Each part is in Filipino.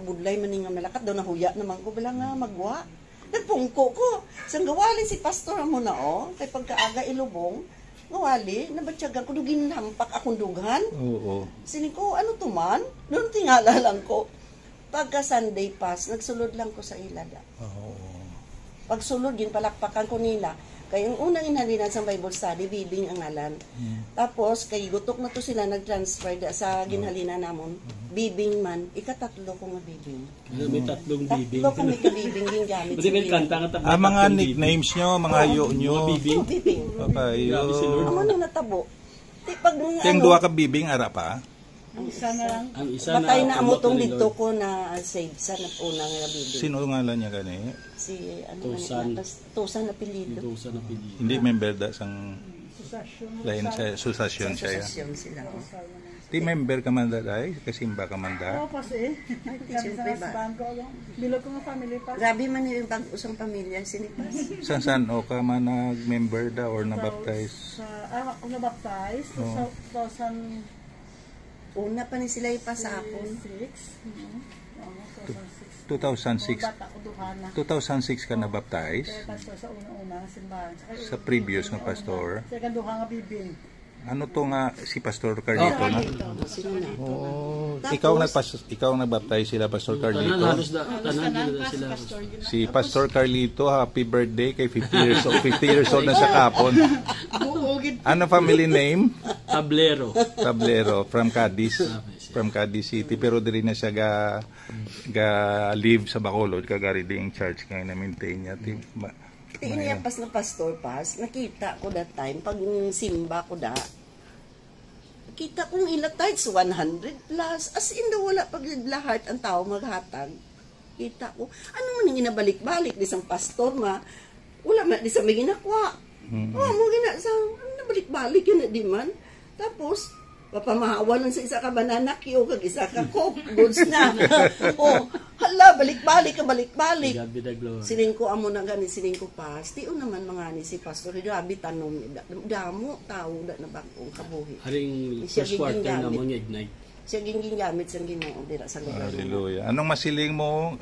kabudlay man nga malakat daw nahuya naman ko bala nga magwa. Nagpungko ko. Sang gawali si pastor mo na kay pagkaaga ilubong, gawali, nabatyagan ko dugin hampak akong dughan. Oo. Sini ko, ano to man? Noon tingala lang ko. Pagka Sunday pass, nagsulod lang ko sa ilada. Oo. Pag sulod, ginpalakpakan ko nila. Kaya yung unang inhalinan sa Bible study, Bibing ang ngalan. Tapos, kay gutok na to sila nag-transfer sa ginhalinan namon. Bibing man, ikatatlo ko nga Bibing. May tatlong Bibing. Tatlo kami ka Bibing yung gamit. Pwede may kanta nga tatlong Mga nicknames nyo, mga hayo nyo. Oh, Bibing. Papayo. Amo nang natabo. Pag Yung duwa ka Bibing, ara pa? ang isa na lang. Ang isa Batay na amo tong ni dito Lord. ko na save sa unang nga Bibing. Sino ngalan niya gani? Si Tusan. Tusan na pilido. Tusan na pili. Hindi member da sang lain sa susasyon siya. Asosasyon sila. Di member ka man da ay kasimba ka man da. Oo, kasi. Siyempre ba? Bilog ko nga family pa. Grabe man yung pag-usang pamilya, sinipas. San o ka man nag-member da or na-baptize? Ako na-baptize. 2006. Una pa ni sila ipasapon. 2006. Bata ko duha na. 2006 ka na-baptize? Kaya pastor sa una-una ng simbahan. Sa previous nga pastor. Kaya duha nga bibing. Ano to nga si Pastor Carlito na? Sino na? Oh, ikaw nagbaptize sila Pastor Tanan Carlito. halos da tanan gid sila. Si Pastor Carlito, happy birthday kay 50 years old. 50 years old na sa kapon. Ano family name? Tablero. Tablero from Cadiz. From Cadiz City, pero diri na siya ga live sa Bacolod, kagari ding church kay na maintain niya. Iniya pas na pastor pas, nakita ko that time, pag simba ko da, nakita kong ilatides 100 plus, as in the wala pag lahat ang tao maghatag. Kita ko, ano man yung ginabalik-balik di sang pastor ma, wala man di sa may ginakwa. Mo gina sa, nabalik-balik yun na di man. Tapos, papamahawalan sa isa ka banana Q, kag isa ka Coke, goods na. Hala, balik-balik ka, balik-balik. Gabi da glory. Silingko amo na gani silingko pas. Tiyo naman mga ni si pastor, grabe tanom damo tao da na bagong kabuhi. Haring Siya first quarter giging na gamit. mga ignite. Siya gingamit sa Ginoo dira sa lugar. Hallelujah. Anong masiling mo?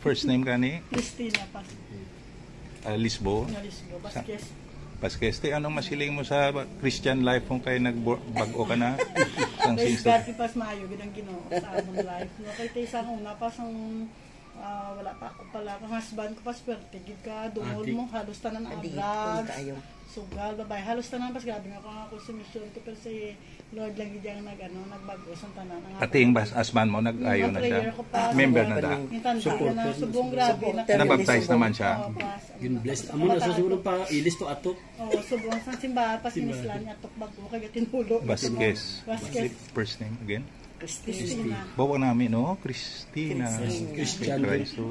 First name kani? Christina pa. Lisbo. Nalisgo. Baskes. Paskeste, anong masiling mo sa Christian life kung kayo nagbago ka na? Ang Kaya sister. dati pas maayo, gidang ginoo sa among life. No, kay tayo sa una pas ang wala pa ako pala. Ang husband ko pas swerte. Gid ka, dungol mo, halos tanan ang Adi, drugs. kayo. Sugal, babay. Halos tanan pas grabe nga ako sa mission ko. Pero si Lord lang gid ang nagbago sa tanan. Pati yung asman mo, nag-ayo na siya. Member na da. Support. Na subong grabe. Nabaptize naman siya. Yun blessed. Amo na sa sunod pa ilis to atok. Oo, subong sa simbahan pas sinislan niya tok bago kay tinulo. Vasquez. Vasquez. First name again? Christina. Bawa namin, no? Christina. Christian. Christ.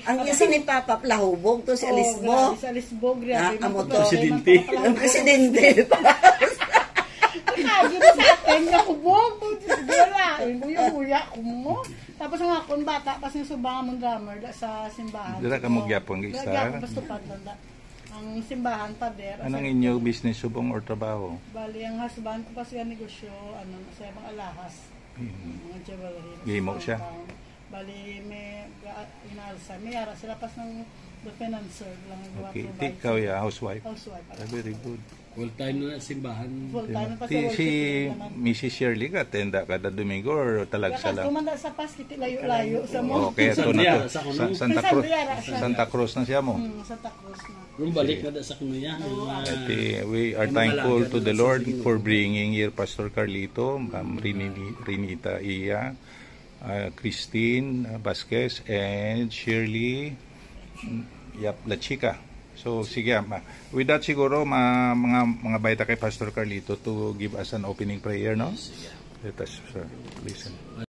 Ang isa ni Papa Plahubog to si Alisbo. Sa Alisbo, grabe. Amo to. Presidente. Ang presidente. Lagi na sa akin, nakubog. Sigura, buya-buya ko mo. Tapos ang akong bata, pas yung subang mong drummer sa simbahan. Dira ka mo gyapon, Gisa? Gyapon, basta patanda. Ang simbahan, pader. Anong inyo business subong or trabaho? Bali, ang husband ko pa siya negosyo, sa ibang alahas. Mga jewelry. Gimo siya? Bali, may inaalsa. May yara sila pas ng the financer lang. Okay. Ikaw ya, housewife? Housewife. Very good. Full time na simbahan. Full time pa sa Si worship. Mrs. Shirley ka, tenda kada Domingo or talagsa lang? Kumanda sa pas, kiti layo-layo sa mo. Okay, ito na to. Santa Cruz. Santa Cruz na siya mo. Santa Cruz na. Kung balik na da sa kunuya. We are thankful to the Lord for bringing here Pastor Carlito, Ma'am Renita Iya, Christine Vasquez, and Shirley La Chica. So sige, with that siguro mga baita kay Pastor Carlito to give us an opening prayer, no? Let us listen.